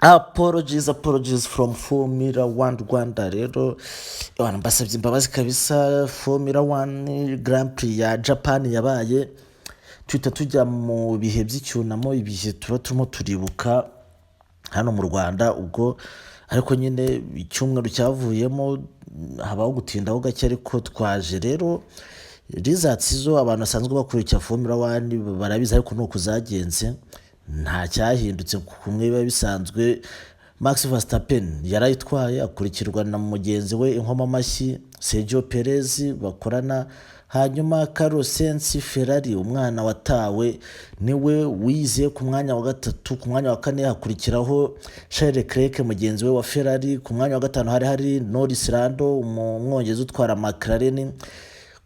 Apologies from Formula 1 Rwanda. Rero abantu mbasabye imbabazi kabisa. Formula 1 Grand Prix ya Japan yabaye, tuhita tujya mu bihe by'icyunamo, ibihe tuba turimo turibuka hano mu Rwanda. Ubwo ariko nyine icyumweru cyavuyemo habaho gutindaho gake, ariko twaje rero results zo abantu basanzwe bakurikira Formula 1 barabizi, ariko nuko zagenze nta cyahindutse kumwe biba bisanzwe. Max Verstappen yarayitwaye akurikirwa na mugenzi we inkomamashyi Sergio Perez bakorana, hanyuma Carlos Sainz Ferrari umwana watawe niwe wize ku mwanya wa gatatu. Ku mwanya wa kane hakurikiraho Charles Leclerc mugenzi we wa Ferrari. Ku mwanya wa gatanu hari Norris Lando umwongereza utwara McLaren.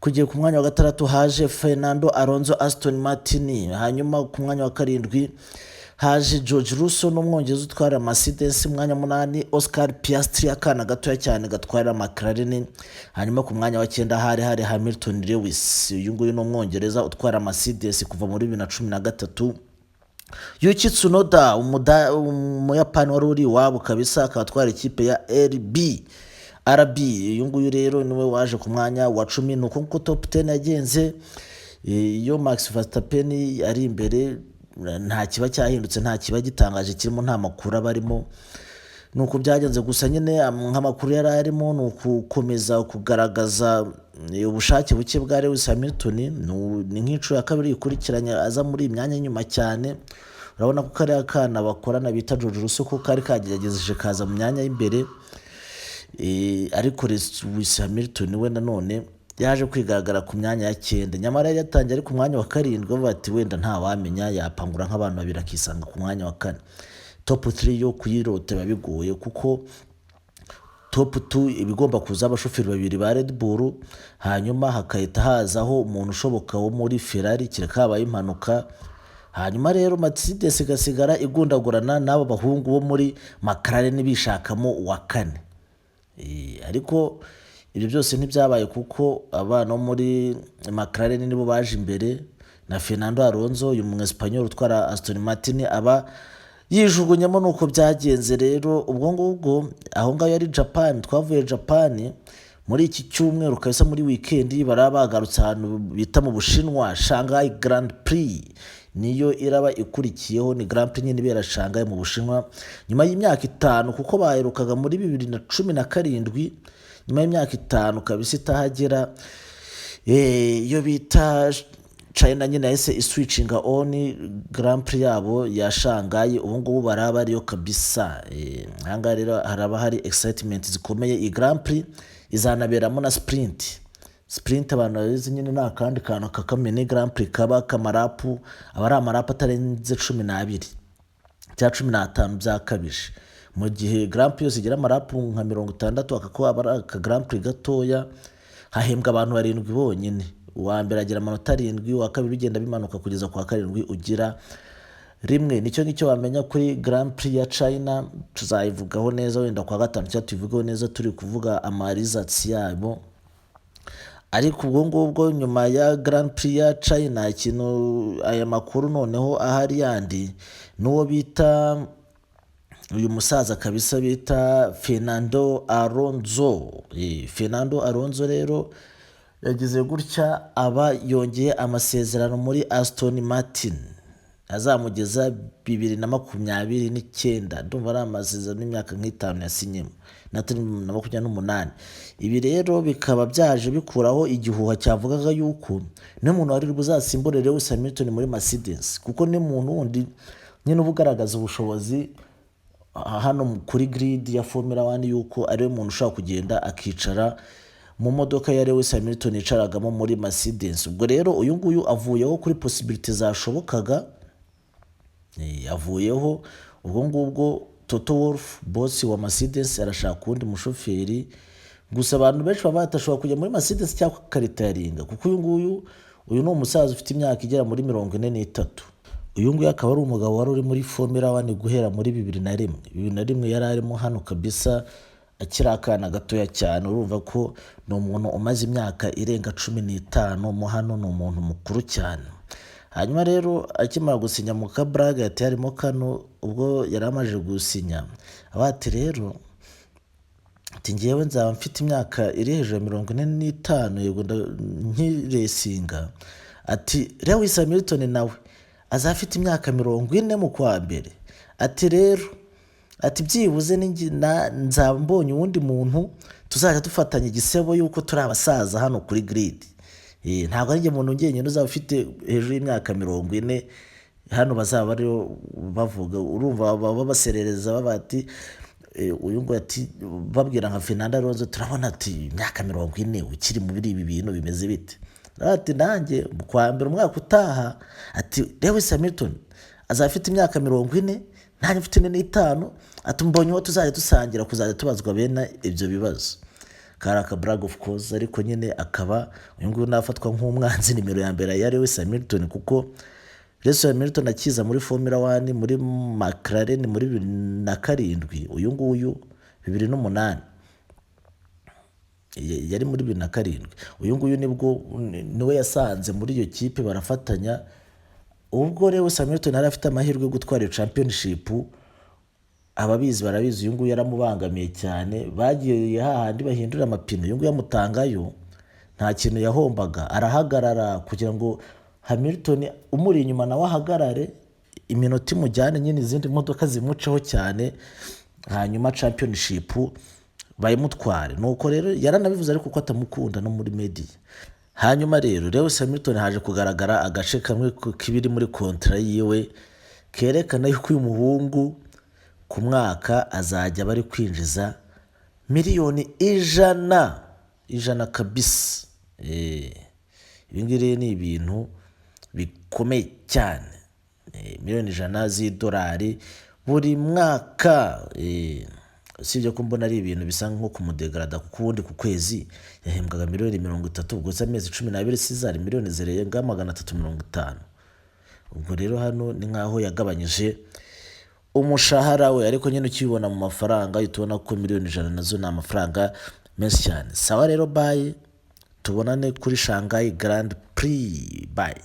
Kugera ku mwanya wa gatandatu haje Fernando Alonso Aston Martin. Hanyuma ku mwanya wa karindwi haje George Russell n'umwongereza utwara Mercedes. Mwanya munani Oscar Piastri akana gatoya cyane gatwara McLaren. Hanyuma ku mwanya wa cyenda hari Hamilton Lewis, uyu nguyu n'umwongereza utwara Mercedes kuva muri 2013. Yuki Tsunoda umuyapani wari uri iwabo kabisa, akaba atwara ikipe ya RB. Uyu nguyu rero niwe waje ku mwanya wa 10. Nuko nkuko top 10 yagenze, iyo Max Verstappen ari imbere nta kiba cyahindutse, nta kiba gitangaje kirimo, nta makuru abarimo. Nuko byagenze gusa nyine nk'amakuru yari arimo ni ukukomeza kugaragaza ubushake buke bwa Lewis Hamilton. Ni nk'inshuro ya kabiri ikurikiranye aza muri imyanya inyuma cyane. Urabona ko kari akana bakorana bita George Russell ko kari kagerageje kaza mu myanya y'imbere, ariko Lewis Hamilton we nanone yaje kwigaragara ku myanya ya 9. Nyamara yari yatangiye ari ku mwanya wa 7, bati wenda nta wamenya yapangura nk'abantu babiri akisanga ku mwanya wa 4. Top 3 yo kuyirote babigoye, kuko top 2 ibigomba kuza abashoferi babiri ba Red Bull, hanyuma hakahita hazaho umuntu ushoboka wo muri Ferrari kireka habaye impanuka. Hanyuma rero Mercedes igasigara igundagurana n'abo bahungu bo muri McLaren bishakamo uwa 4. Ariko ibyo byose ntibyabaye, kuko abana muri McLaren nibo baje imbere na Fernando Alonso uyu Mwespanyol utwara Aston Martin aba yijugunyamo. Nuko byagenze rero ubwo ngubwo aho ngaho yari Japan. Twavuye Japan muri iki cyumweru kabisa, muri weekend baraba bagarutse ahantu bita mu Bushinwa, Shanghai Grand Prix niyo iraba ikurikiyeho. Ni Grand Prix nyine ibera Shanghai mu Bushinwa nyuma y'imyaka 5, kuko baherukaga muri 2017. Nyuma y'imyaka 5 kabisa itahagera, iyo bita China nyine yahise iswitchinga on Grand Prix yabo ya Shanghai. Ubu ngubu baraba ariyo kabisa. Ahangaha rero haraba hari excitement zikomeye. Iyi Grand Prix izanaberamo na sprint abantu bazi nyine nta kandi kantu kakamene Grand Prix kaba kamarapu, aba ari amarapu atarenze 12 cyangwa 15 byakabije. Mu gihe Grand Prix yose igira amarapu nka 60, akakuba aba aka Grand Prix gatoya hahembwa abantu 7 bonyine. Uwa mbere agira amanota 7, uwa kabiri ugenda bimanuka kugeza kwa 7 ugira 1. Nicyo ngicyo wamenya kuri Grand Prix ya China. Tuzayivugaho neza wenda kwa 5 cyangwa tuvugaho neza turi kuvuga results yabo. Ariko ubwo ngubwo nyuma ya Grand Prix ya China, ikintu aya makuru noneho ahari yandi n'uwo bita uyu musaza kabisa bita Fernando Alonso. Fernando Alonso rero yagize gutya aba yongeye amasezerano muri Aston Martin azamugeza 2029. Ndumva ari amasezerano y'imyaka nk'itanu yasinyemo na 2028. Ibi rero bikaba byaje bikuraho igihuha cyavugaga yuko ni umuntu wari buzasimbure Lewis Hamilton muri Mercedes, kuko ni umuntu wundi nyine ubugaragaza ubushobozi hano kuri grid ya Formula 1, yuko ari umuntu ushaka kugenda akicara mu modoka ya Lewis Hamilton yicaragamo muri Mercedes. Ubwo rero uyu nguyu avuyeho kuri possibility zashobokaga, avuyeho. Ubwo ngubwo Toto Wolff boss wa Mercedes arashaka undi mushoferi. Gusa abantu benshi baba batashobora kujya muri Mercedes cyangwa karitaringa, kuko uyu ni umusaza ufite imyaka igera muri 43. Uyu nguyu akaba ari umugabo wari uri muri Formula 1 guhera muri 2001 yari arimo hano kabisa akiri akana gatoya cyane. Urumva ko ni umuntu umaze imyaka irenga 15 mo hano, ni umuntu mukuru cyane. hanyuma rero akimara gusinya mu kabraga yati harimo kano ubwo yari amaze gusinya abati rero ati ngewe nzaba mfite imyaka iri hejuru ya 45 yego nkiresinga ati Lewis Hamilton nawe azafite imyaka 40 mu kwa mbere ati rero ati byibuze nzaba mbonye uwundi muntu tuzajya dufatanya igisebo yuko turi abasaza hano kuri grid. Ntabwo ari njye muntu ngenyine uzaba ufite hejuru y'imyaka 40 hano bazaba bari bavuga urumva baba baserereza babati uyu ngo ati babwira nka Fernando Alonso turabona ati imyaka 40 ukiri muri ibi bintu bimeze bite ati nanjye kwa mbere umwaka utaha ati Lewis Hamilton azafite imyaka 40 nanjye mfite 45 ati mbonye uwo tuzajya dusangira kuzajya tubazwa bene ibyo bibazo karaka brag of course ariko nyine akaba uyu nguyu nafatwa nk'umwanzi nimero ya mbere ya Lewis Hamilton kuko Lewis Hamilton akiza muri Formula 1 muri McLaren muri 2007 uyu nguyu 2008 yari muri 2007 uyu nguyu nibwo niwe yasanze muri iyo kipe barafatanya ubwo Lewis Hamilton yari afite amahirwe yo gutwara championship ababizi barabizi uyu nguyu yaramubangamiye cyane bagiye hahandi bahindura amapine uyu nguyu yamutangayo nta kintu yahombaga arahagarara kugira ngo Hamilton umuri inyuma nawe ahagarare iminota imujyane nyine izindi modoka zimuceho cyane hanyuma championship bayimutware nuko rero yaranabivuze ariko ko atamukunda no muri media. Hanyuma rero Lewis Hamilton haje kugaragara agace kamwe kibiri muri kontra yiwe kerekana yuko uyu muhungu ku mwaka azajya bari kwinjiza miliyoni 100 kabisa. Ibi ngibi ni ibintu bikomeye cyane, miliyoni 100 z'idolari buri mwaka. Sibyo ko mbona ari ibintu bisa nko kumudegrada kuko ubundi ku kwezi yahembwaga miliyoni 30 ubwo se amezi 12 sizari miliyoni zirenga 350. Ubwo rero hano ni nkaho yagabanyije umushahara we ariko nyine ukibona mu mafaranga utubona ko miliyoni 100 nazo ni amafaranga menshi cyane. Sawa rero bye, tubonane kuri Shanghai Grand Prix, bye.